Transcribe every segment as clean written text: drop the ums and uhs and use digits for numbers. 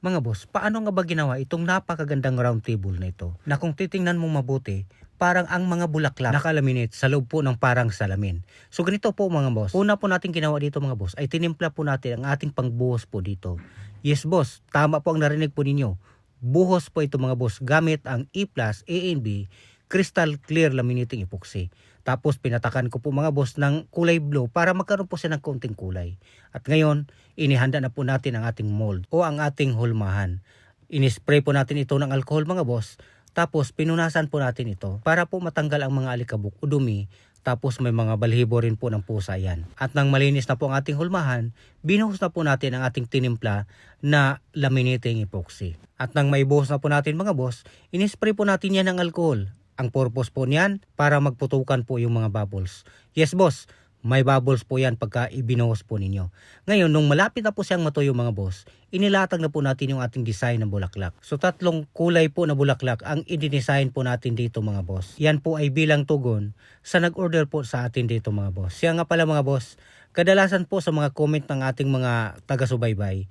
Mga boss, paano nga ba ginawa itong napakagandang round table na ito? Na kung titingnan mong mabuti, parang ang mga bulaklak nakalaminate sa loob po ng parang salamin. So ganito po mga boss. Una po natin ginawa dito mga boss ay tinimpla po natin ang ating pangbuhos po dito. Yes boss, tama po ang narinig po ninyo. Buhos po ito mga boss gamit ang E+, A&B, Crystal Clear Laminating Epoxy. Tapos pinatakan ko po mga boss ng kulay blue para magkaroon po siya ng konting kulay. At ngayon, inihanda na po natin ang ating mold o ang ating hulmahan. Inispray po natin ito ng alcohol mga boss. Tapos pinunasan po natin ito para po matanggal ang mga alikabok o dumi. Tapos may mga balhibo rin po ng pusa yan. At nang malinis na po ang ating hulmahan, binuhos na po natin ang ating tinimpla na laminating epoxy. At nang maibuhos na po natin mga boss, inispray po natin yan ng alcohol. Ang purpose po niyan para magputukan po yung mga bubbles. Yes boss, may bubbles po yan pagka ibinuhos po ninyo. Ngayon, nung malapit na po siyang matuyo mga boss, inilatag na po natin yung ating design ng bulaklak. So tatlong kulay po na bulaklak ang i-design po natin dito mga boss. Yan po ay bilang tugon sa nag-order po sa atin dito mga boss. Siya nga pala mga boss, kadalasan po sa mga comment ng ating mga taga-subaybay,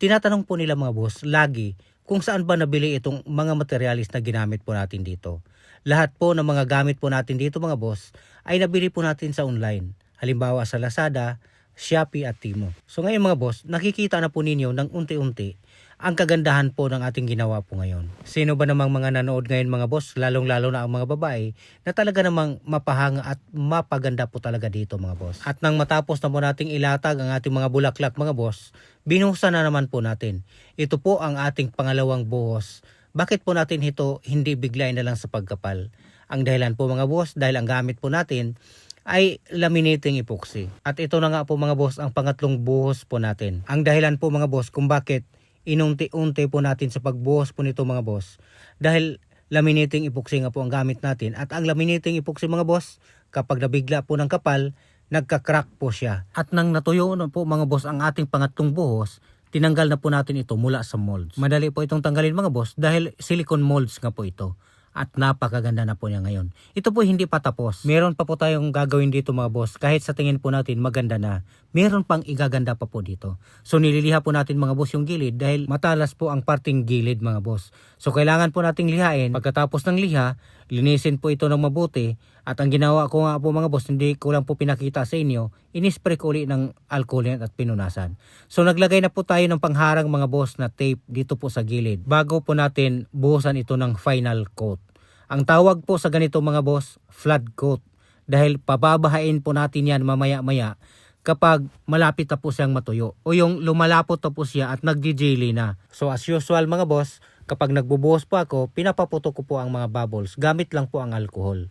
tinatanong po nila mga boss lagi kung saan ba nabili itong mga materialis na ginamit po natin dito. Lahat po ng mga gamit po natin dito mga boss ay nabili po natin sa online. Halimbawa sa Lazada, Shopee at Temu. So ngayon mga boss, nakikita na po ninyo ng unti-unti ang kagandahan po ng ating ginawa po ngayon. Sino ba namang mga nanood ngayon mga boss, lalong-lalo na ang mga babae, na talaga namang mapahanga at mapaganda po talaga dito mga boss. At nang matapos na po nating ilatag ang ating mga bulaklak mga boss, binuhusan na naman po natin. Ito po ang ating pangalawang buhos. Bakit po natin ito hindi biglayin na lang sa pagkapal? Ang dahilan po mga boss, dahil ang gamit po natin ay laminating epoxy. At ito na nga po mga boss ang pangatlong buhos po natin. Ang dahilan po mga boss kung bakit inunti-unti po natin sa pagbuhos po nito mga boss. Dahil laminating epoxy nga po ang gamit natin. At ang laminating epoxy mga boss, kapag nabigla po ng kapal, nagka-crack po siya. At nang natuyo na po mga boss ang ating pangatlong buhos, tinanggal na po natin ito mula sa molds. Madali po itong tanggalin mga boss dahil silicone molds nga po ito. At napakaganda na po niya ngayon. Ito po hindi pa tapos. Meron pa po tayong gagawin dito mga boss. Kahit sa tingin po natin maganda na, meron pang igaganda pa po dito. So nililiha po natin mga boss yung gilid dahil matalas po ang parting gilid mga boss. So kailangan po nating lihain. Pagkatapos ng liha, linisin po ito ng mabuti. At ang ginawa ko nga po mga boss, hindi ko lang po pinakita sa inyo, inispray ko ulit ng alcohol at pinunasan. So naglagay na po tayo ng pangharang mga boss na tape dito po sa gilid bago po natin buhusan ito ng final coat. Ang tawag po sa ganito mga boss, flood coat. Dahil pababahain po natin yan mamaya-maya kapag malapit na po siyang matuyo. O yung lumalapot na po siya at nagdi-jelly na. So as usual mga boss, kapag nagbubuhos po ako, pinapaputo ko po ang mga bubbles. Gamit lang po ang alcohol.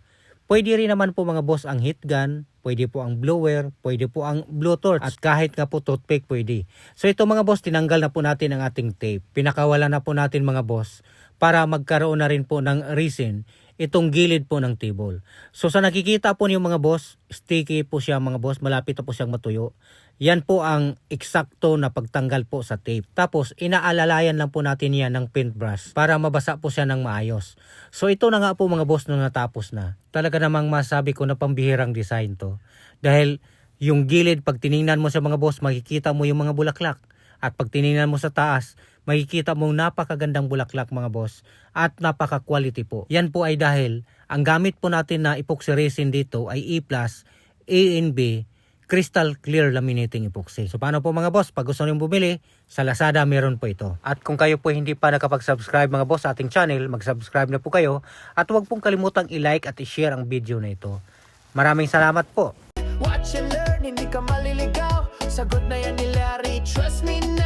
Pwede rin naman po mga boss ang heat gun, pwede po ang blower, pwede po ang blowtorch, at kahit nga po toothpick pwede. So ito mga boss, tinanggal na po natin ang ating tape. Pinakawala na po natin mga boss para magkaroon na rin po ng resin itong gilid po ng table. So sa nakikita po niyo mga boss, sticky po siya mga boss, malapit na po siyang matuyo. Yan po ang eksakto na pagtanggal po sa tape. Tapos inaalalayan lang po natin yan ng paintbrush para mabasa po siya ng maayos. So ito na nga po mga boss nung natapos na. Talaga namang masabi ko na pambihirang design to. Dahil yung gilid pag tiningnan mo sa mga boss, makikita mo yung mga bulaklak. At pag tiningnan mo sa taas, makikita mong napakagandang bulaklak mga boss at napaka-quality po. Yan po ay dahil ang gamit po natin na epoxy resin dito ay E+, A&B, Crystal Clear Laminating Epoxy. So paano po mga boss? Pag gusto nyo bumili, sa Lazada meron po ito. At kung kayo po hindi pa nakapag-subscribe mga boss sa ating channel, mag-subscribe na po kayo. At huwag pong kalimutang i-like at i-share ang video na ito. Maraming salamat po. Watch and learn, hindi ka maliligaw. Sagot na yan ni Larry, trust me now.